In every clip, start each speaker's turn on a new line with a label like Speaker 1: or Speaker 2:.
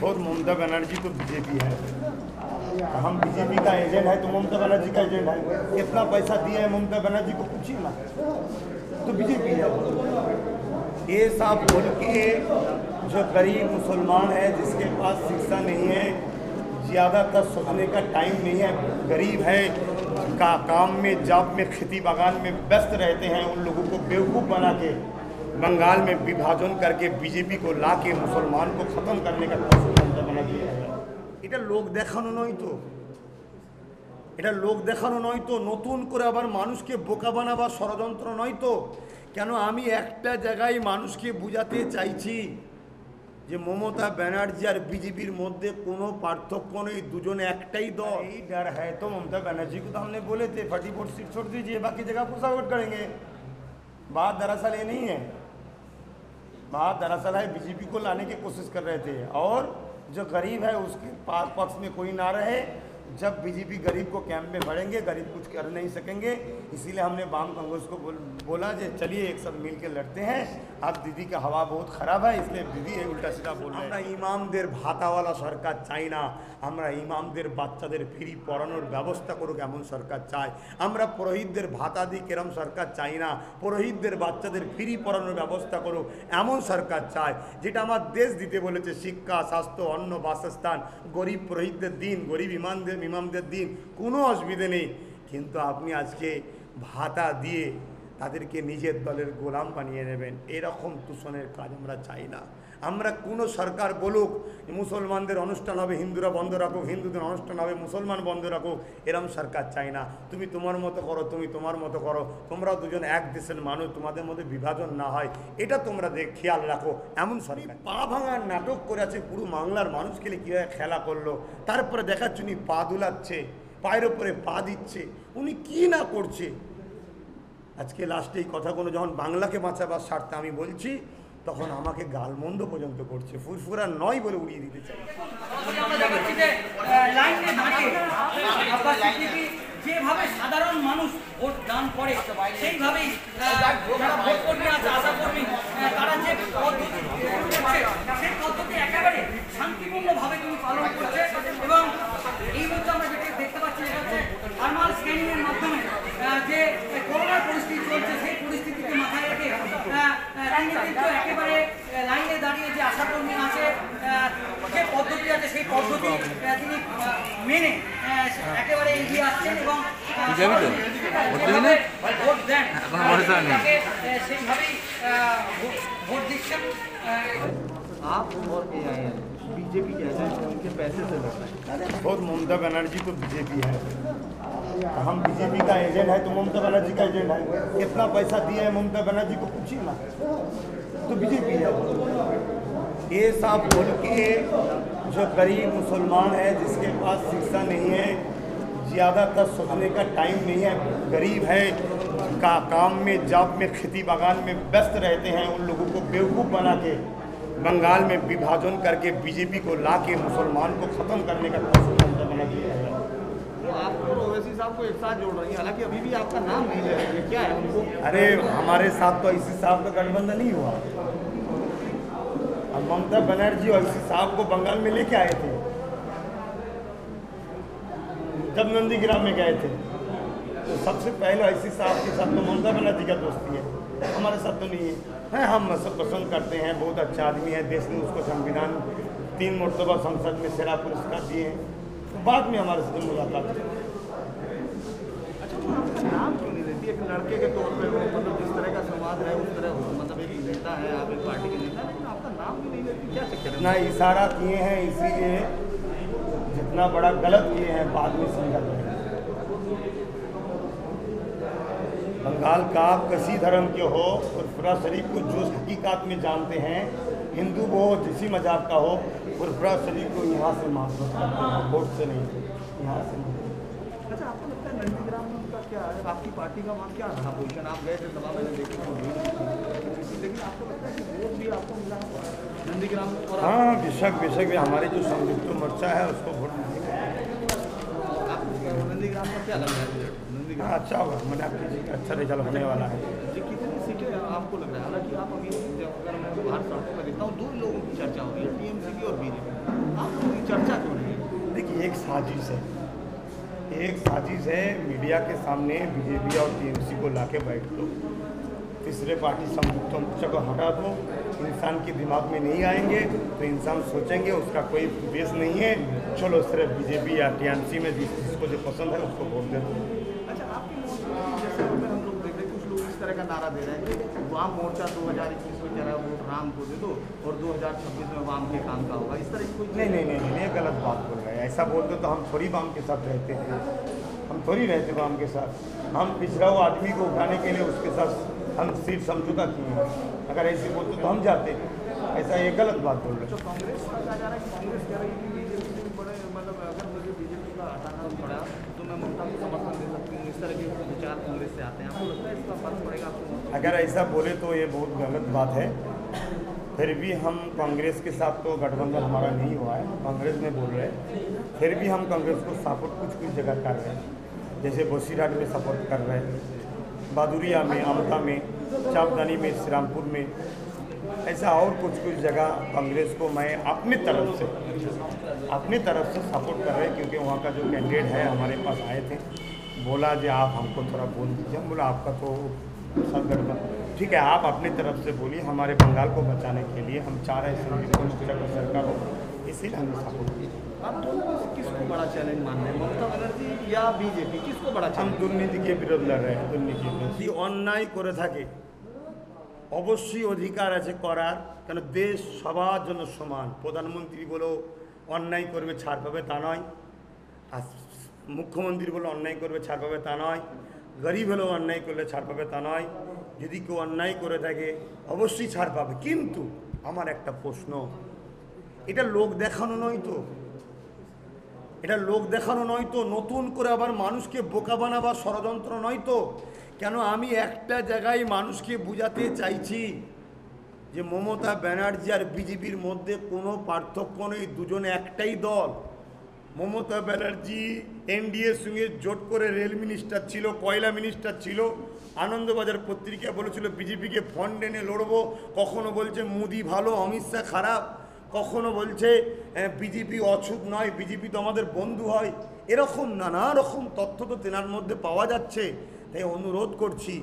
Speaker 1: खुद ममता बनर्जी तो बीजेपी है, हम बीजेपी का एजेंट है तो ममता बनर्जी का एजेंट है। कितना पैसा दिया है ममता बनर्जी को पूछिए ना, तो बीजेपी है। ये सब बोल के जो गरीब मुसलमान है, जिसके पास शिक्षा नहीं है, ज़्यादातर सोचने का टाइम नहीं है, गरीब है, का काम में जॉब में खेती बागान में व्यस्त रहते हैं, उन लोगों को बेवकूफ़ बना के बंगाल में विभाजन करके बीजेपी को ला के मुसलमान को ख़त्म करने का कोशिश ममता बनर्जी है। এটা লোক দেখানো নয় তো, এটা লোক দেখানো নয় তো, নতুন করে আবার মানুষকে বোকা বানাবার ষড়যন্ত্র নয় তো। কেন আমি একটা জায়গায় মানুষকে বোঝাতে চাইছি যে মমতা ব্যানার্জি আর বিজেপির মধ্যে কোনো পার্থক্য নেই, দুজনে একটাই দল। এই डर है तो ममता बनर्जी को तो हमने बोले थे 44 सीट छोड़ दीजिए, बाकी जगह को सपोर्ट करेंगे। बात दरअसल ये नहीं है, बात दरअसल है बीजेपी को लाने की कोशिश कर रहे थे, और जो गरीब है उसके पक्ष में कोई ना रहे। जब बीजेपी गरीब को कैंप में भरेंगे, गरीब कुछ कर नहीं सकेंगे, इसीलिए हमने वाम कांग्रेस को बोला कि चलिए एक सब मिल के लड़ते हैं। अब दीदी का हवा बहुत ख़राब है, इसलिए दीदी उल्टा सीधा बोल रहे हैं। আমরা ইমামদের ভাতাওয়ালা সরকার চাই না, আমরা ইমামদের বাচ্চাদের ফ্রি পড়ানোর ব্যবস্থা করুক এমন সরকার চাই। আমরা পুরোহিতদের ভাতা দিক এরম সরকার চাই না, পুরোহিতদের বাচ্চাদের ফ্রি পড়ানোর ব্যবস্থা করুক এমন সরকার চাই। যেটা আমার দেশ দিতে বলেছে, শিক্ষা, স্বাস্থ্য, অন্ন, বাসস্থান, গরিব পুরোহিতদের দিন, গরিব ইমামদের দিন, কোনো অসুবিধে নেই। কিন্তু আপনি আজকে ভাতা দিয়ে তাদেরকে নিজের দলের গোলাম বানিয়ে নেবেন, এরকম তুষণের কাজ আমরা চাই না। আমরা কোনো সরকার বলুক মুসলমানদের অনুষ্ঠান হবে হিন্দুরা বন্ধ রাখুক, হিন্দুদের অনুষ্ঠান হবে মুসলমান বন্ধ রাখুক, এরম সরকার চাই না। তুমি তোমার মতো করো, তুমি তোমার মতো করো, তোমরা দুজন এক দেশের মানুষ, তোমাদের মধ্যে বিভাজন না হয় এটা তোমরা খেয়াল রাখো, এমন সরকার। পা ভাঙার নাটক করে আছে, পুরো বাংলার মানুষকে কীভাবে খেলা করলো, তারপরে দেখাচ্ছে উনি পা দুলাচ্ছে, পায়ের ওপরে পা দিচ্ছে, উনি কি না করছে। আজকে লাস্টে এই কথাগুলো যখন বাংলাকে বাঁচাবার স্বার্থে আমি বলছি, তখন আমাকে গালমন্দ পর্যন্ত করছে, ফুরফুরা নয় বলে উড়িয়ে দিতে চাই।
Speaker 2: যেভাবে সাধারণ মানুষ ভোট দান করে সেইভাবেই ভোটকর্মী আছে, আশাকর্মী, তারা যে পদ্ধতি সেই পদ্ধতি একেবারে শান্তিপূর্ণভাবে তিনি পালন করছে। এবং এই মুহূর্তে আমরা যেটা দেখতে পাচ্ছি সেটা হচ্ছে থার্মাল স্ক্যানিংয়ের মাধ্যমে যে করোনার পরিস্থিতি চলছে, সেই পরিস্থিতিকে মাথায় রেখে রাজনীতির একেবারে লাইনে দাঁড়িয়ে যে আশাকর্মী আছে, যে পদ্ধতি আছে সেই পদ্ধতি তিনি মেনে একেবারে এগিয়ে আসছেন এবং ভোট দেন, সেইভাবেই ভোট দিচ্ছেন।
Speaker 3: आप और बीजेपी के एजेंट उनके पैसे से लड़ रहे हैं।
Speaker 1: खुद ममता बनर्जी तो बीजेपी है, हम बीजेपी का एजेंट है तो ममता बनर्जी का एजेंट है। कितना पैसा दिया है ममता बनर्जी को पूछिए ना, तो बीजेपी है। ये सब बोल के जो गरीब मुसलमान है, जिसके पास शिक्षा नहीं है, ज़्यादातर सोचने का टाइम नहीं है, गरीब है, का काम में जॉब में खेती बागान में व्यस्त रहते हैं, उन लोगों को बेवकूफ़ बना के बंगाल में विभाजन करके बीजेपी को ला के मुसलमान को ख़त्म करने का कोशिश ममता बनर्जी है।
Speaker 3: वो आप और ओवैसी साहब को एक साथ जोड़ रही है, हालांकि अभी भी आपका नाम नहीं ले रही है, क्या है उनको?
Speaker 1: अरे हमारे साथ तो इसी साहब का गठबंधन नहीं हुआ। अब ममता बनर्जी और इसी साहब को बंगाल में लेके आए थे, जब नंदीग्राम में गए थे तो सबसे पहले ऐसी साहब के साथ तो ममता बनर्जी का दोस्ती है, हमारे साथ तो नहीं है। हम सब पसंद करते हैं, बहुत अच्छा आदमी है, देश ने उसको संविधान 3 मरतबा संसद में सेरा पुरस्कार दिए हैं, तो बाद में हमारे साथ मुलाकात है।
Speaker 3: अच्छा, वो आपका नाम क्यों नहीं देती? एक लड़के के तौर पर वो मतलब जिस तरह का संवाद है उस तरह मतलब एक नेता है, आप एक पार्टी के नेता, लेकिन आपका नाम भी नहीं देती, क्या चक्कर है?
Speaker 1: इतना इशारा किए हैं, इसीलिए जितना बड़ा गलत किए हैं बाद में समझा जाए। बंगाल का किसी धर्म के हो, फुरफुरा शरीफ को जो हकीकत में जानते हैं, हिंदू वो जिसी मजाक का हो, फुरफुरा शरीफ को यहाँ से महसूस करते हैं, वोट से नहीं, यहाँ से नहीं।
Speaker 3: अच्छा, आपको लगता है नंदीग्राम में उनका क्या है, आपकी पार्टी का वहाँ क्या रहा पोजिशन? आप गए थे सभा, मैंने देखी तो लेकिन आपको लगता है कि वोट भी आपको मिला नंदीग्राम में?
Speaker 1: हाँ, बेशक बेशक हमारी जो संयुक्त मोर्चा है उसको वोट मिलेगा।
Speaker 3: नंदीग्राम का क्या लग रहा है?
Speaker 1: हाँ, अच्छा होगा, मैंने आपकी अच्छा रिजल्ट होने वाला है।
Speaker 3: जी, कितनी सीटें आपको लग रहा है? हालांकि आप अभी अगर मैं बाहर सड़कों पर देखता हूँ, 2 लोगों की चर्चा हो रही है, टीएमसी की और बीजेपी।
Speaker 1: साजिश है, एक साजिश है। मीडिया के सामने बीजेपी और टीएमसी को लाके बैठ दो, तीसरे पार्टी संयुक्त मोर्चा को हटा दो, इंसान के दिमाग में नहीं आएंगे तो इंसान सोचेंगे उसका कोई बेस नहीं है, चलो सिर्फ बीजेपी या टीएमसी में जिसको जो पसंद है उसको वोट दे दो।
Speaker 3: अच्छा, आपकी मोर्चा जैसे हम लोग देख रहे हैं कुछ लोग इस तरह का नारा दे रहे हैं कि वाम मोर्चा 2021 में चला वोट राम को दे दो और 2026 में वाम के काम का होगा, इस तरह की कोई
Speaker 1: नहीं, ये गलत बात बोल रहे हैं। ऐसा बोलते तो हम थोड़ी वाम के साथ रहते हैं, हम थोड़ी रहते वाम के साथ। हम पिछड़ा हुआ आदमी को उठाने के लिए उसके साथ हम सीट समझौता किए हैं, अगर ऐसे बोलते तो हम जाते। ऐसा ये गलत बात बोल रहे हैं।
Speaker 3: तो कांग्रेस का कहा जा रहा है कि कांग्रेस कह रही है कि बीजेपी से बड़े मतलब अगर मुझे बीजेपी का हटाना पड़ा तो मैं ममता को समर्थन दे सकती हूँ, इस तरह के विचार कांग्रेस से आते हैं। आपको लगता है इसका फर्क पड़ेगा आपको?
Speaker 1: अगर ऐसा बोले तो ये बहुत गलत बात है। फिर भी हम कांग्रेस के साथ तो गठबंधन हमारा नहीं हुआ है, कांग्रेस में बोल रहे हैं। फिर भी हम कांग्रेस को सपोर्ट कुछ जगह कर रहे हैं, जैसे बसीरहाट में सपोर्ट कर रहे हैं, बादुरिया में, अमता में, चापदानी में, श्रीरामपुर में, ऐसा और कुछ जगह कांग्रेस को मैं अपनी तरफ से सपोर्ट कर रहे हैं। क्योंकि वहाँ का जो कैंडिडेट है हमारे पास आए थे, बोला जी आप हमको थोड़ा बोल दीजिए। हम बोला आपका तो सब गड़बड़, ठीक है आप अपनी तरफ से बोलिए। हमारे बंगाल को बचाने के लिए हम चाह रहे हैं सरकार हो, इसीलिए हमने सपोर्ट किया।
Speaker 3: आप दोनों किसको बड़ा चैलेंज मान रहे हैं, ममता बनर्जी या बीजेपी, किसको बड़ा?
Speaker 1: हम दुर्नीति के विरोध लड़ रहे हैं। दुर्नीति अन्याय করে থাকে অবশ্যই অধিকার আছে করার, কেন দেশ সবার জন্য সমান। প্রধানমন্ত্রী বলো অন্যায় করবে ছাড় পাবে তা নয়, আর মুখ্যমন্ত্রী বলে অন্যায় করবে ছাড় পাবে তা নয়, গরিব হলেও অন্যায় করলে ছাড় পাবে তা নয়। যদি কেউ অন্যায় করে থাকে অবশ্যই ছাড় পাবে। কিন্তু আমার একটা প্রশ্ন, এটা লোক দেখানো নয় তো, এটা লোক দেখানো নয় তো, নতুন করে আবার মানুষকে বোকা বানাবার ষড়যন্ত্র নয় তো। কেন আমি একটা জায়গায় মানুষকে বোঝাতে চাইছি যে মমতা ব্যানার্জি আর বিজেপির মধ্যে কোনো পার্থক্য নেই, দুজনে একটাই দল। মমতা ব্যানার্জি এনডিএর সঙ্গে জোট করে রেল মিনিস্টার ছিল, কয়লা মিনিস্টার ছিল। আনন্দবাজার পত্রিকা বলেছিল বিজেপিকে ফন্ড এনে লড়বো, কখনো বলছে মোদি ভালো অমিত শাহ খারাপ, কখনো বলছে বিজেপি অছুত নয়, বিজেপি তো আমাদের বন্ধু হয়। এরকম নানা রকম তথ্য তো তেনার মধ্যে পাওয়া যাচ্ছে। তাই অনুরোধ করছি,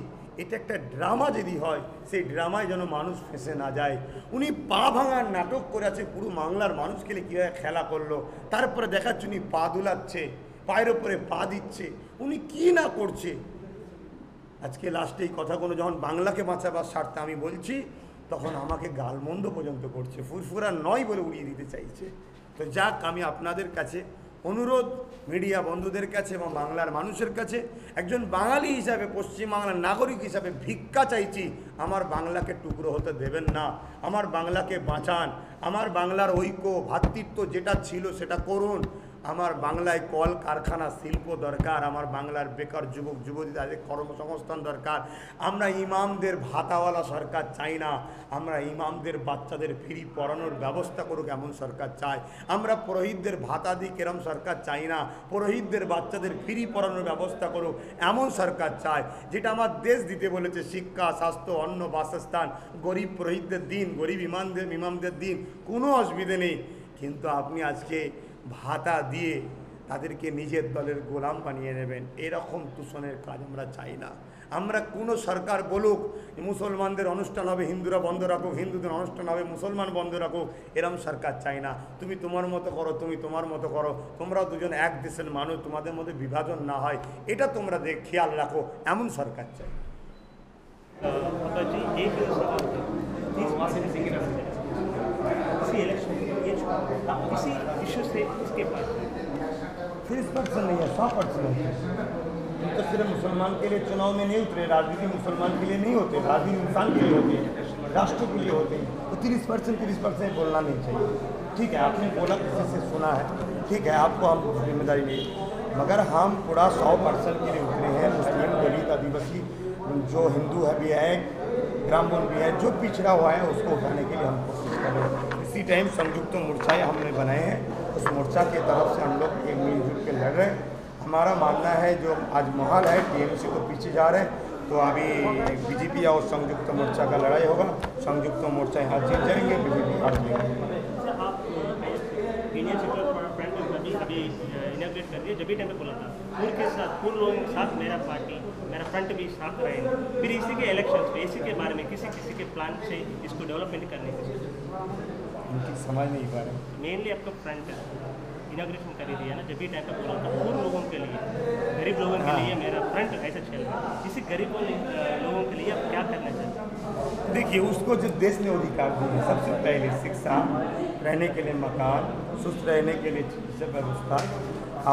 Speaker 1: এটা একটা ড্রামা যদি হয় সেই ড্রামায় যেন মানুষ ফেঁসে না যায়। উনি পা ভাঙার নাটক করে আছে, পুরো বাংলার মানুষকে কীভাবে খেলা করলো, তারপরে দেখাচ্ছে উনি পা দুলাচ্ছে, পায়ের ওপরে পা দিচ্ছে, উনি কি না করছে। আজকে লাস্টে এই কথাগুলো যখন বাংলাকে বাঁচাবার স্বার্থে আমি বলছি, তখন আমাকে গালমন্দ পর্যন্ত করছে, ফুরফুরা নয় বলে উড়িয়ে দিতে চাইছে। তো যাক, আমি আপনাদের কাছে অনুরোধ, মিডিয়া বন্ধুদের কাছে এবং বাংলার মানুষের কাছে, একজন বাঙালি হিসাবে, পশ্চিমবাংলার নাগরিক হিসাবে ভিক্ষা চাইছি, আমার বাংলাকে টুকরো হতে দেবেন না, আমার বাংলাকে বাঁচান, আমার বাংলার ঐক্য ভ্রাতৃত্ব যেটা ছিল সেটা করুন। আমার বাংলায় কল কারখানা শিল্প দরকার, আমার বাংলার বেকার যুবক যুবতী তাদের কর্মসংস্থান দরকার। আমরা ইমামদের ভাতাওয়ালা সরকার চাই না, আমরা ইমামদের বাচ্চাদের ফ্রি পড়ানোর ব্যবস্থা করুক এমন সরকার চাই। আমরা পুরোহিতদের ভাতা দিক এরম সরকার চাই না, পুরোহিতদের বাচ্চাদের ফ্রি পড়ানোর ব্যবস্থা করুক এমন সরকার চাই। যেটা আমার দেশ দিতে বলেছে, শিক্ষা, স্বাস্থ্য, অন্ন, বাসস্থান, গরিব পুরোহিতদের দিন, গরিব ইমামদের দিন, কোনো অসুবিধে নেই। কিন্তু আপনি আজকে ভাতা দিয়ে তাদেরকে নিজের দলের গোলাম বানিয়ে নেবেন, এরকম তুষণের কাজ আমরা চাই না। আমরা কোনো সরকার বলুক মুসলমানদের অনুষ্ঠান হবে হিন্দুরা বন্ধ রাখুক, হিন্দুদের অনুষ্ঠান হবে মুসলমান বন্ধ রাখুক, এরম সরকার চাই না। তুমি তোমার মতো করো, তুমি তোমার মতো করো, তোমরা দুজন এক দেশের মানুষ, তোমাদের মধ্যে বিভাজন না হয়, এটা তোমরা খেয়াল রাখো, এমন সরকার চাই।
Speaker 4: किसी इशू से इसके पास
Speaker 1: 30% नहीं है, 100% है। तो सिर्फ मुसलमान के लिए चुनाव में नहीं उतरे, राजनीति मुसलमान के लिए नहीं होते, राजनीति इंसान के लिए होती है, राष्ट्र के लिए होते हैं। तो 30% बोलना नहीं चाहिए। ठीक है, आपने बोला, किसी से सुना है, ठीक है, आपको हम जिम्मेदारी नहीं, मगर हम पूरा 100% के लिए उतरे हैं। मुस्लिम, दलित, आदिवासी, जो हिंदू है भी है, ब्राह्मण भी है, जो पिछड़ा हुआ है उसको उठाने के लिए हम कोशिश कर रहे हैं। इसी टाइम संयुक्त मोर्चाएँ हमने बनाए हैं, उस मोर्चा की तरफ से हम लोग एक मिलजुल के लड़ रहे हैं। हमारा मानना है जो आज माहौल है टीएमसी को पीछे जा रहे हैं, तो अभी बीजेपी और संयुक्त मोर्चा का लड़ाई होगा। संयुक्त मोर्चा यहाँ जीत जाएंगे, बीजेपी हार जाएंगे।
Speaker 5: अभी इनॉग्रेट कर दिया, जब भी टाइम पे बोला था पूर्व के साथ, पूर्व लोगों के साथ मेरा पार्टी, मेरा फ्रंट भी साथ रहे। फिर इसी के इलेक्शन पे, इसी के बारे में किसी के प्लान से इसको डेवलपमेंट करने की
Speaker 1: उनकी समझ नहीं पा रहे।
Speaker 5: मेनली आपका फ्रंट इनॉग्रेशन कर ही दिया ना, जब भी टाइम पे बोला था पूर्व लोगों के लिए, गरीब लोगों के लिए मेरा फ्रंट ऐसा चल रहा है। इसी गरीब लोगों के लिए आप क्या करना चाहते हैं?
Speaker 1: देखिए, उसको जो देश ने अधिकार दिए, सबसे पहले शिक्षा, रहने के लिए मकान, सुस्त रहने के लिए चिकित्सा व्यवस्था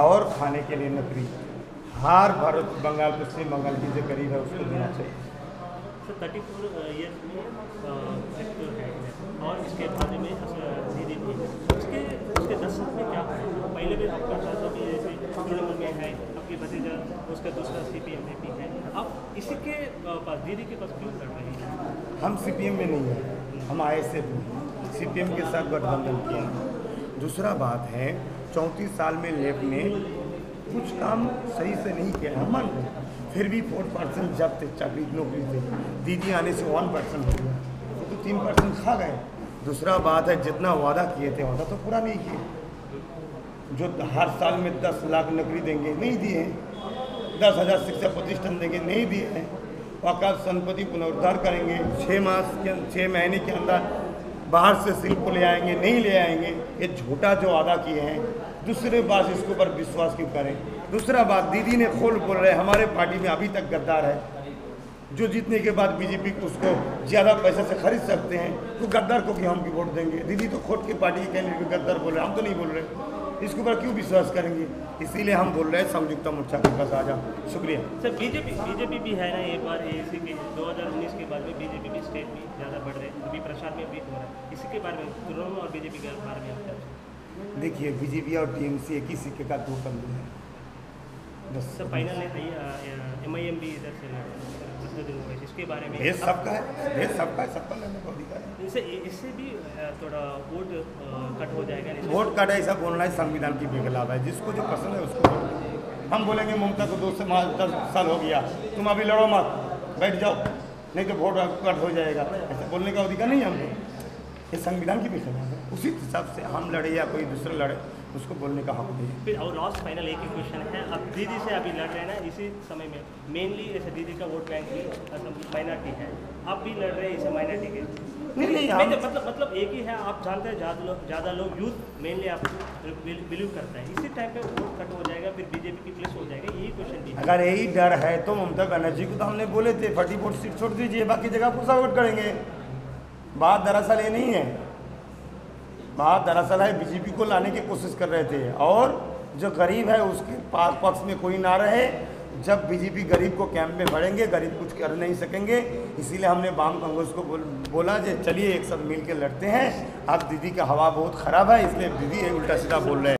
Speaker 1: और खाने के लिए नौकरी, हर भारत बंगाल पश्चिम बंगाल की जो गरीब है उसको देना चाहिए।
Speaker 5: सर 34 ईयर्स में एक तो है, और इसके बाद में दीदी भी उसके 10 साल में क्या है? पहले भी आपका चाचा भी जैसे तृणमूल में है, आपकी भतीजा उसका दूसरा CPM में भी है, आप इसी के पास, दीदी के पास क्यों लड़ रही हैं?
Speaker 1: हम CPM में नहीं हैं, हम ISF में, CPM के साथ गठबंधन किए हैं। दूसरा बात है 34 साल में लेफ्ट ने कुछ काम सही से नहीं किया, हम मान रहे, फिर भी 4% जब थे चाकरी नौकरी थे, दीदी आने से 1% हो गया, तो 3% खा गए। दूसरा बात है जितना वादा किए थे वादा तो पूरा नहीं किए, जो हर साल में 10 लाख नौकरी देंगे नहीं दिए, 10,000 शिक्षा प्रतिष्ठान देंगे नहीं दिए हैं, वकाफ संपत्ति पुनरुद्धार करेंगे, 6 महीने के अंदर बाहर से शिल्प ले आएंगे नहीं ले आएंगे, ये झूठा जो वादा किए हैं। दूसरे बात इसके ऊपर विश्वास क्यों करें? दूसरा बात दीदी ने खोल बोल रहे हमारे पार्टी में अभी तक गद्दार है, जो जीतने के बाद बीजेपी उसको ज़्यादा पैसे से खरीद सकते हैं, तो गद्दार को क्यों हम की वोट देंगे? दीदी तो खुद की पार्टी के कैंडिडेट गद्दार बोल रहे, हम तो नहीं बोल रहे, इसके ऊपर क्यों विश्वास करेंगे? इसीलिए हम बोल रहे हैं संयुक्त मोर्चा के पास आ जाओ। शुक्रिया
Speaker 5: सर। बीजेपी भी है ना, एक बार इसी के 2019 के बाद में बीजेपी भी स्टेट में ज़्यादा बढ़ रहे, अभी प्रचार में भी हो रहा है, इसी के बारे में तृणमूल और बीजेपी के बारे में आप?
Speaker 1: देखिए, बीजेपी और TMC एक ही सिक्के का दो पहलू है।
Speaker 5: सर फाइनल है, MIM भी इधर से इसके बारे में,
Speaker 1: ये सबका है, सबका लड़ने का अधिकार है।
Speaker 5: इससे भी थोड़ा वोट कट हो जाएगा।
Speaker 1: वोट कट ऐसा बोलना है संविधान की खिलाफ है, जिसको जो पसंद है उसको। हम बोलेंगे ममता को 10 साल हो गया, तुम अभी लड़ो मत, बैठ जाओ, नहीं तो वोट कट हो जाएगा, ऐसा बोलने का अधिकार नहीं है हमको। ये संविधान की भी खिलाफ है, उसी हिसाब से हम लड़े या कोई दूसरा लड़े उसको बोलने का हक नहीं है।
Speaker 5: फिर और लास्ट फाइनल एक ही क्वेश्चन है, अब दीदी से अभी लड़ रहे हैं ना, इसी समय में मेनली जैसे दीदी का वोट बैंक भी माइनॉरिटी है, आप भी लड़ रहे हैं इसे माइनॉरिटी के? नहीं, मतलब एक ही है, आप जानते हैं ज़्यादा लोग यूथ मेनली आप बिलीव करता है, इसी टाइम पे वोट कट हो जाएगा, फिर बीजेपी की प्लेस हो जाएगा, यही क्वेश्चन भी।
Speaker 1: अगर यही डर है तो ममता बनर्जी को तो हमने बोले थे 44 सीट छोड़ दीजिए, बाकी जगह पूरा वोट करेंगे। बात दरअसल ये नहीं है, बात दरअसल है बीजेपी को लाने की कोशिश कर रहे थे, और जो गरीब है उसके पक्ष में कोई ना रहे। जब बीजेपी गरीब को कैंप में भरेंगे, गरीब कुछ कर नहीं सकेंगे, इसीलिए हमने वाम कांग्रेस को बोला कि चलिए एक साथ मिल के लड़ते हैं। अब दीदी का हवा बहुत ख़राब है, इसलिए दीदी उल्टा सीधा बोल रहे हैं।